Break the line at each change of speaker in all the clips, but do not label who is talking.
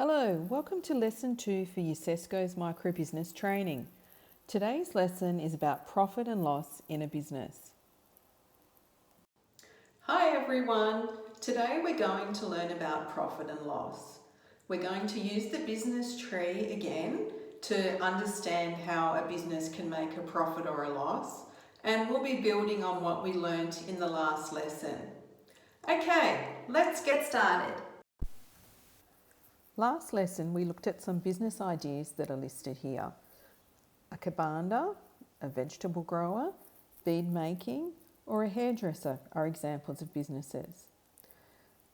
Hello, welcome to Lesson 2 for UCESCO's Microbusiness training. Today's lesson is about profit and loss in a business. Hi everyone, today we're going to learn about profit and loss. We're going to use the business tree again to understand how a business can make a profit or a loss, and we'll be building on what we learned in the last lesson. Okay, let's get started. Last lesson we looked at some business ideas that are listed here. A kibanda, a vegetable grower, bead making, or a hairdresser are examples of businesses.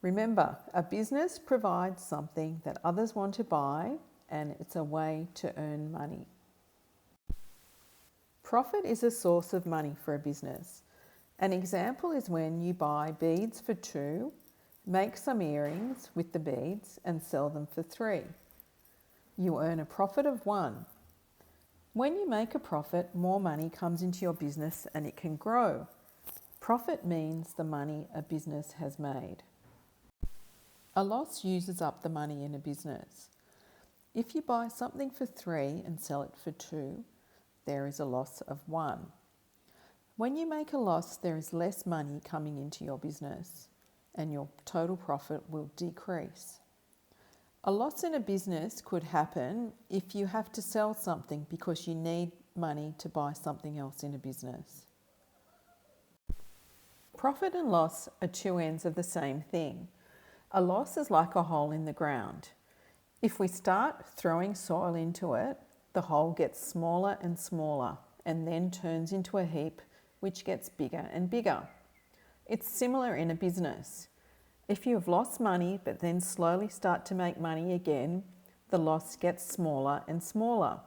Remember, a business provides something that others want to buy, and it's a way to earn money. Profit is a source of money for a business. An example is when you buy beads for 2, make some earrings with the beads and sell them for 3. You earn a profit of 1. When you make a profit, more money comes into your business and it can grow. Profit means the money a business has made. A loss uses up the money in a business. If you buy something for 3 and sell it for 2, there is a loss of 1. When you make a loss, there is less money coming into your business, and your total profit will decrease. A loss in a business could happen if you have to sell something because you need money to buy something else in a business. Profit and loss are two ends of the same thing. A loss is like a hole in the ground. If we start throwing soil into it, the hole gets smaller and smaller and then turns into a heap which gets bigger and bigger. It's similar in a business. If you have lost money but then slowly start to make money again, the loss gets smaller and smaller.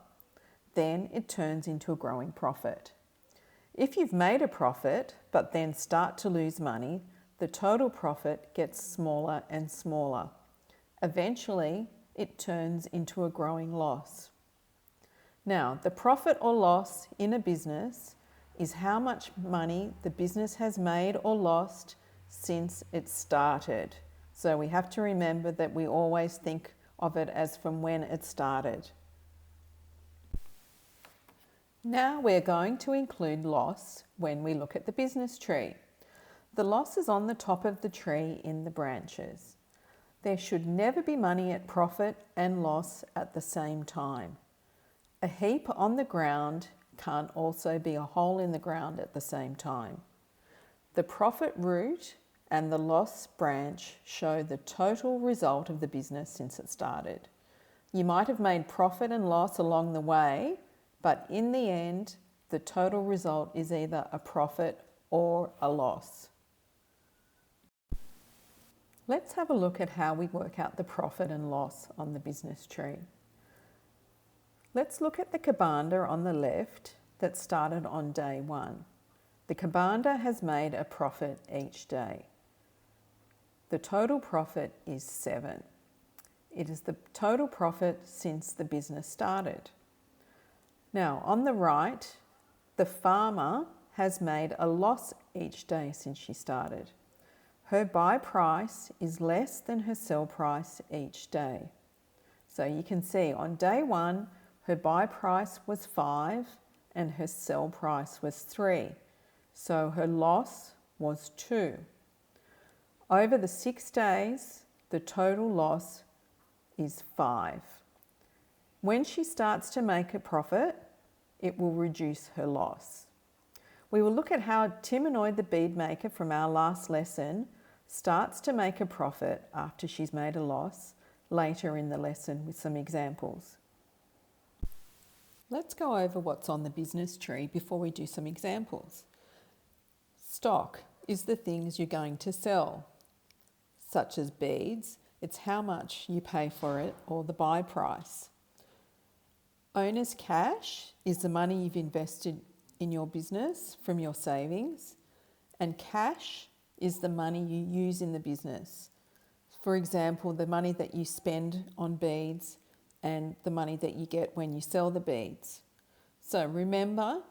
Then it turns into a growing profit. If you've made a profit but then start to lose money, the total profit gets smaller and smaller. Eventually, it turns into a growing loss. Now, the profit or loss in a business is how much money the business has made or lost since it started. So we have to remember that we always think of it as from when it started. Now we're going to include loss when we look at the business tree. The loss is on the top of the tree in the branches. There should never be money at profit and loss at the same time. A heap on the ground can't also be a hole in the ground at the same time. The profit root and the loss branch show the total result of the business since it started. You might have made profit and loss along the way, but in the end, the total result is either a profit or a loss. Let's have a look at how we work out the profit and loss on the business tree. Let's look at the kibanda on the left that started on day 1. The kibanda has made a profit each day. The total profit is 7. It is the total profit since the business started. Now, on the right, the farmer has made a loss each day since she started. Her buy price is less than her sell price each day. So you can see on day 1, her buy price was 5 and her sell price was 3. So her loss was 2. Over the 6 days, the total loss is 5. When she starts to make a profit, it will reduce her loss. We will look at how Timanoid the bead maker from our last lesson starts to make a profit after she's made a loss later in the lesson with some examples. Let's go over what's on the business tree before we do some examples. Stock is the things you're going to sell, such as beads. It's how much you pay for it or the buy price. Owner's cash is the money you've invested in your business from your savings, and cash is the money you use in the business. For example, the money that you spend on beads and the money that you get when you sell the beads. So remember,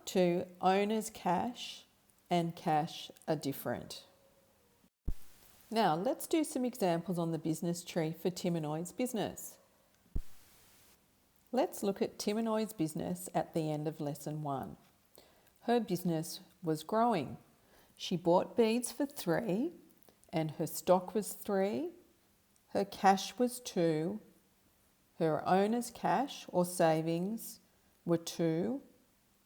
owner's cash and cash are different. Now let's do some examples on the business tree for Timanoid's business. Let's look at Timanoi's business at the end of lesson 1. Her business was growing. She bought beads for 3 and her stock was 3, her cash was 2, her owner's cash or savings were 2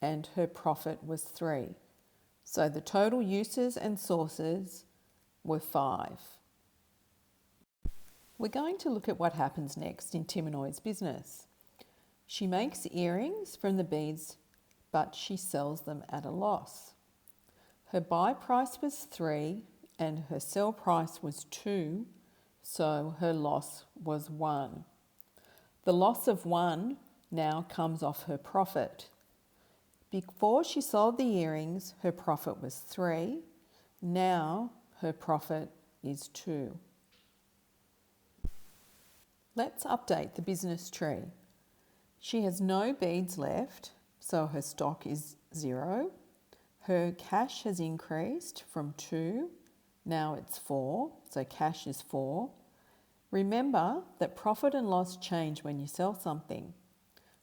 and her profit was 3. So the total uses and sources were 5. We're going to look at what happens next in Timanoi's business. She makes earrings from the beads, but she sells them at a loss. Her buy price was 3 and her sell price was 2, so her loss was 1. The loss of 1 now comes off her profit. Before she sold the earrings, her profit was 3. Now her profit is 2. Let's update the business tree. She has no beads left, so her stock is 0. Her cash has increased from 2, now it's 4, so cash is 4. Remember that profit and loss change when you sell something.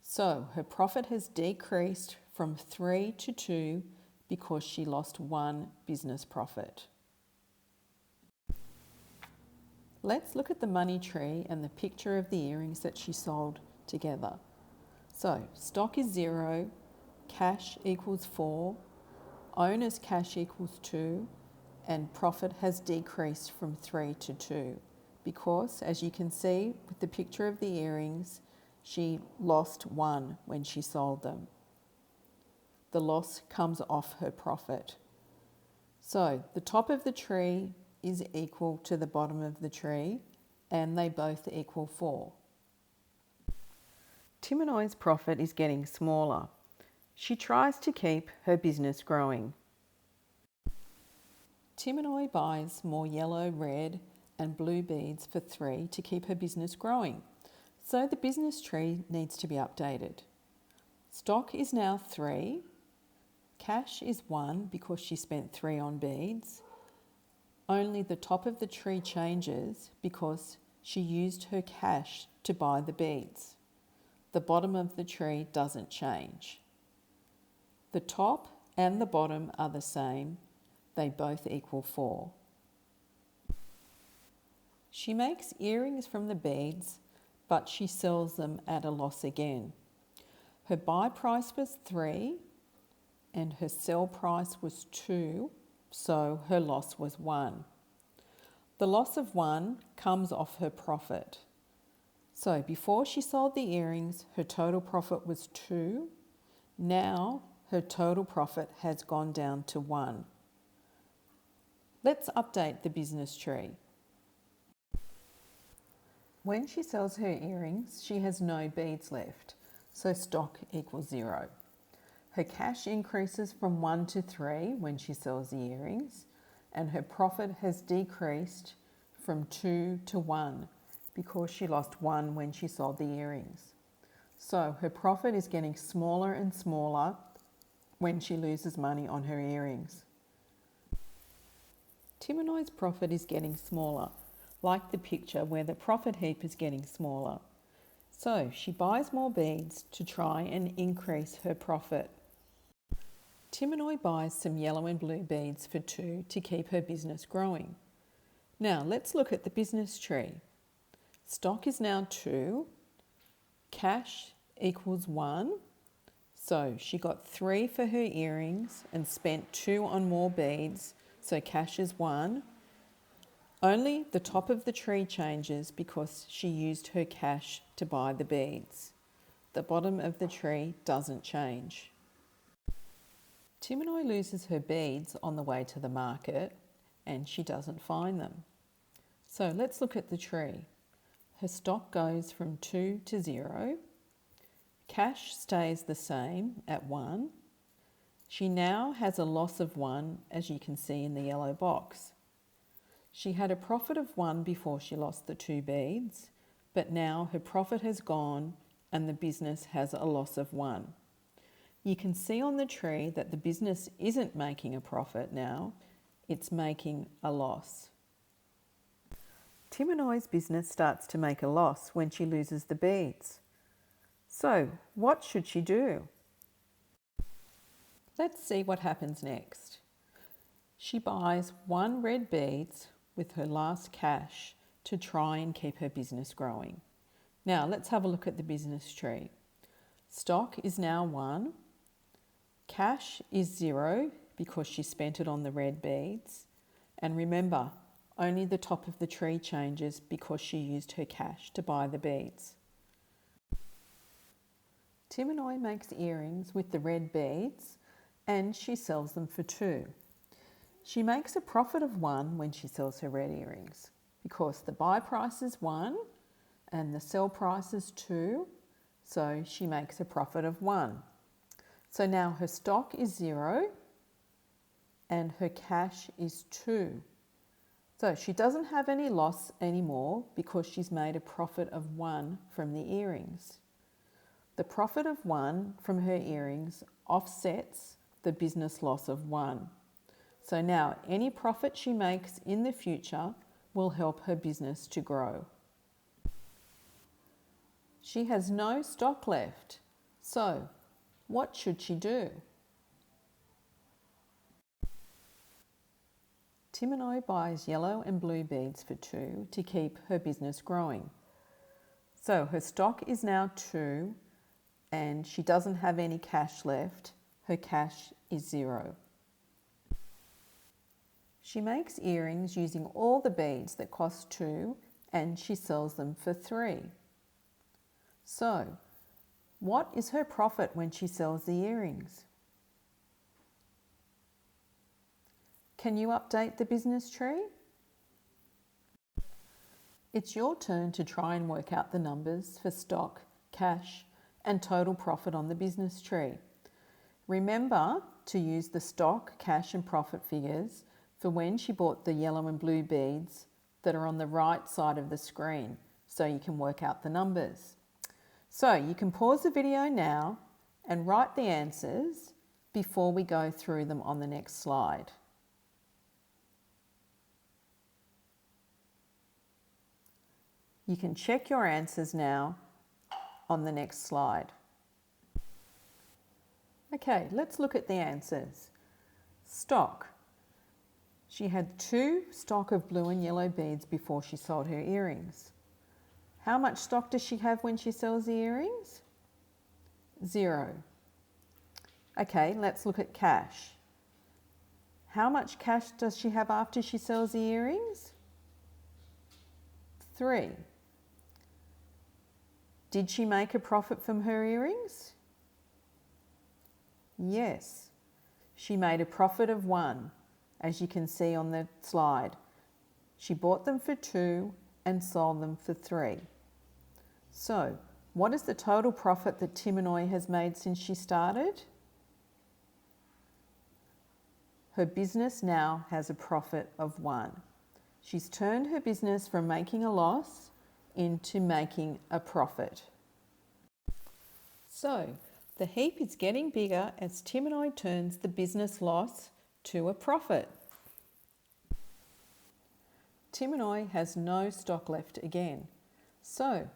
So her profit has decreased from 3 to 2 because she lost 1 business profit. Let's look at the money tree and the picture of the earrings that she sold together. So stock is 0, cash equals 4, owner's cash equals 2, and profit has decreased from 3 to 2 because, as you can see with the picture of the earrings, she lost 1 when she sold them. The loss comes off her profit. So the top of the tree is equal to the bottom of the tree and they both equal 4. Timanoi's profit is getting smaller. She tries to keep her business growing. Timanoi buys more yellow, red and blue beads for 3 to keep her business growing. So the business tree needs to be updated. Stock is now 3. Cash is 1 because she spent 3 on beads. Only the top of the tree changes because she used her cash to buy the beads. The bottom of the tree doesn't change. The top and the bottom are the same. They both equal 4. She makes earrings from the beads, but she sells them at a loss again. Her buy price was 3 and her sell price was 2, so her loss was 1. The loss of 1 comes off her profit. So before she sold the earrings, her total profit was 2. Now her total profit has gone down to 1. Let's update the business tree. When she sells her earrings, she has no beads left, so stock equals 0. Her cash increases from 1 to 3 when she sells the earrings, and her profit has decreased from 2 to 1 because she lost 1 when she sold the earrings. So her profit is getting smaller and smaller when she loses money on her earrings. Timanoi's profit is getting smaller, like the picture where the profit heap is getting smaller. So she buys more beads to try and increase her profit. Timanoi buys some yellow and blue beads for 2 to keep her business growing. Now let's look at the business tree. Stock is now 2, cash equals 1, so she got 3 for her earrings and spent 2 on more beads, so cash is 1. Only the top of the tree changes because she used her cash to buy the beads. The bottom of the tree doesn't change. Timanoi loses her beads on the way to the market and she doesn't find them. So let's look at the tree. Her stock goes from 2 to 0. Cash stays the same at 1. She now has a loss of 1, as you can see in the yellow box. She had a profit of 1 before she lost the 2 beads, but now her profit has gone and the business has a loss of 1. You can see on the tree that the business isn't making a profit now, it's making a loss. Timanoi's business starts to make a loss when she loses the beads. So, what should she do? Let's see what happens next. She buys 1 red beads with her last cash to try and keep her business growing. Now, let's have a look at the business tree. Stock is now 1. Cash is 0 because she spent it on the red beads. And remember, only the top of the tree changes because she used her cash to buy the beads. Timanoy makes earrings with the red beads and she sells them for 2. She makes a profit of 1 when she sells her red earrings because the buy price is 1 and the sell price is 2, so she makes a profit of 1. So now her stock is 0 and her cash is 2. So she doesn't have any loss anymore because she's made a profit of 1 from the earrings. The profit of 1 from her earrings offsets the business loss of 1. So now any profit she makes in the future will help her business to grow. She has no stock left. So what should she do? Timanoy buys yellow and blue beads for 2 to keep her business growing. So her stock is now 2 and she doesn't have any cash left. Her cash is 0. She makes earrings using all the beads that cost 2 and she sells them for 3. So, what is her profit when she sells the earrings? Can you update the business tree? It's your turn to try and work out the numbers for stock, cash, and total profit on the business tree. Remember to use the stock, cash, and profit figures for when she bought the yellow and blue beads that are on the right side of the screen so you can work out the numbers. So you can pause the video now and write the answers before we go through them on the next slide. You can check your answers now on the next slide. Okay, let's look at the answers. Stock. She had 2 stock of blue and yellow beads before she sold her earrings. How much stock does she have when she sells the earrings? 0. Okay, let's look at cash. How much cash does she have after she sells the earrings? 3. Did she make a profit from her earrings? Yes. She made a profit of 1, as you can see on the slide. She bought them for 2 and sold them for 3. So, what is the total profit that Timanoy has made since she started? Her business now has a profit of 1. She's turned her business from making a loss into making a profit. So, the heap is getting bigger as Timanoy turns the business loss to a profit. Timanoy has no stock left again. So,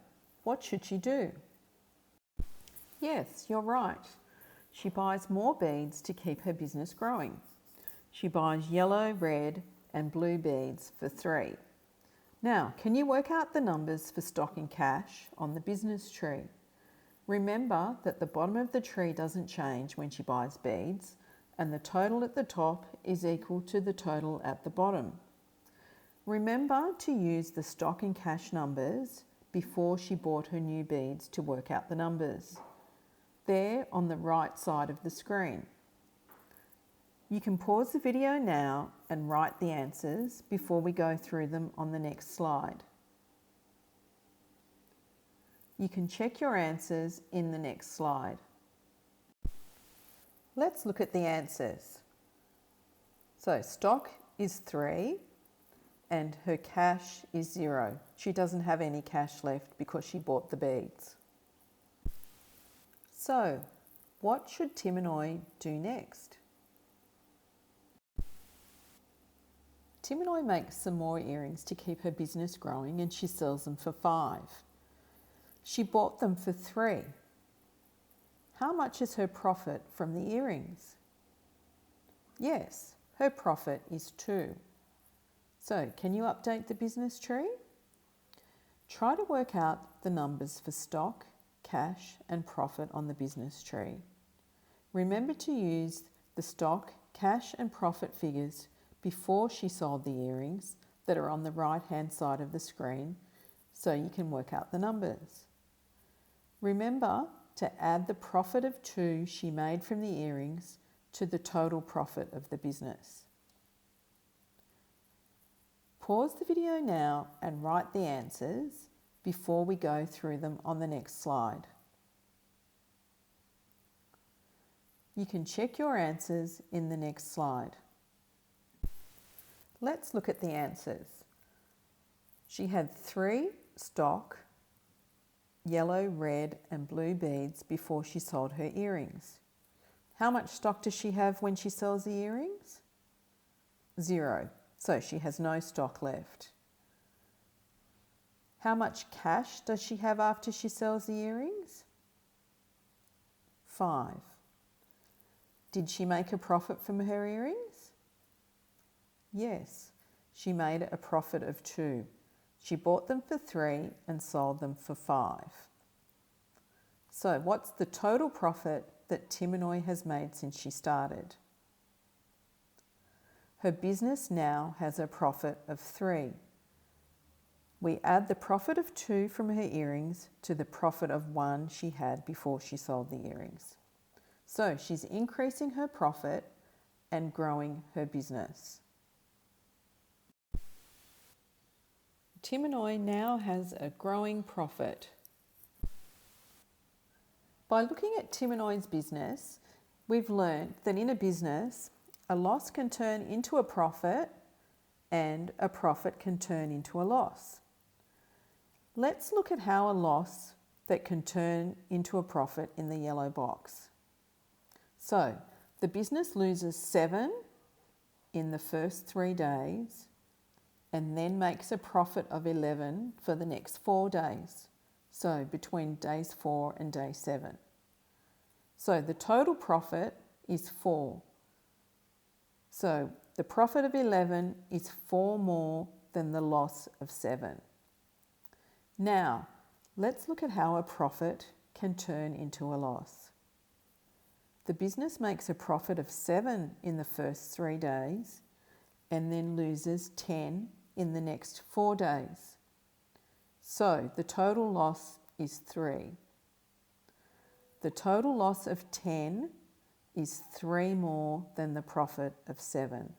what should she do? Yes, you're right. She buys more beads to keep her business growing. She buys yellow, red, and blue beads for 3. Now, can you work out the numbers for stock and cash on the business tree? Remember that the bottom of the tree doesn't change when she buys beads, and the total at the top is equal to the total at the bottom. Remember to use the stock and cash numbers before she bought her new beads to work out the numbers. They're on the right side of the screen. You can pause the video now and write the answers before we go through them on the next slide. You can check your answers in the next slide. Let's look at the answers. So stock is 3 and her cash is 0. She doesn't have any cash left because she bought the beads. So what should Timanoy do next? Timanoy makes some more earrings to keep her business growing and she sells them for 5. She bought them for 3. How much is her profit from the earrings? Yes, her profit is 2. So, can you update the business tree? Try to work out the numbers for stock, cash, and profit on the business tree. Remember to use the stock, cash, and profit figures before she sold the earrings that are on the right-hand side of the screen so you can work out the numbers. Remember to add the profit of 2 she made from the earrings to the total profit of the business. Pause the video now and write the answers before we go through them on the next slide. You can check your answers in the next slide. Let's look at the answers. She had 3 stock, yellow, red, and blue beads before she sold her earrings. How much stock does she have when she sells the earrings? 0. So she has no stock left. How much cash does she have after she sells the earrings? 5. Did she make a profit from her earrings? Yes, she made a profit of 2. She bought them for 3 and sold them for 5. So what's the total profit that Timinoy has made since she started? Her business now has a profit of 3. We add the profit of 2 from her earrings to the profit of 1 she had before she sold the earrings. So she's increasing her profit and growing her business. Timinoy now has a growing profit. By looking at Timinoy's business, we've learned that in a business, a loss can turn into a profit and a profit can turn into a loss. Let's look at how a loss that can turn into a profit in the yellow box. So, the business loses 7 in the first 3 days and then makes a profit of 11 for the next 4 days. So, between days 4 and day 7. So, the total profit is 4. So, the profit of 11 is 4 more than the loss of 7. Now, let's look at how a profit can turn into a loss. The business makes a profit of 7 in the first 3 days and then loses 10 in the next 4 days. So, the total loss is 3. The total loss of 10 is 3 more than the profit of 7.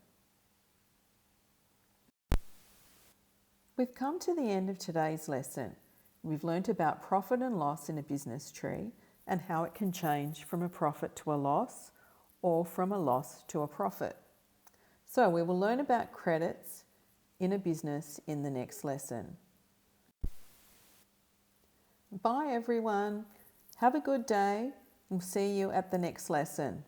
We've come to the end of today's lesson. We've learnt about profit and loss in a business tree and how it can change from a profit to a loss or from a loss to a profit. So we will learn about credits in a business in the next lesson. Bye everyone. Have a good day. We'll see you at the next lesson.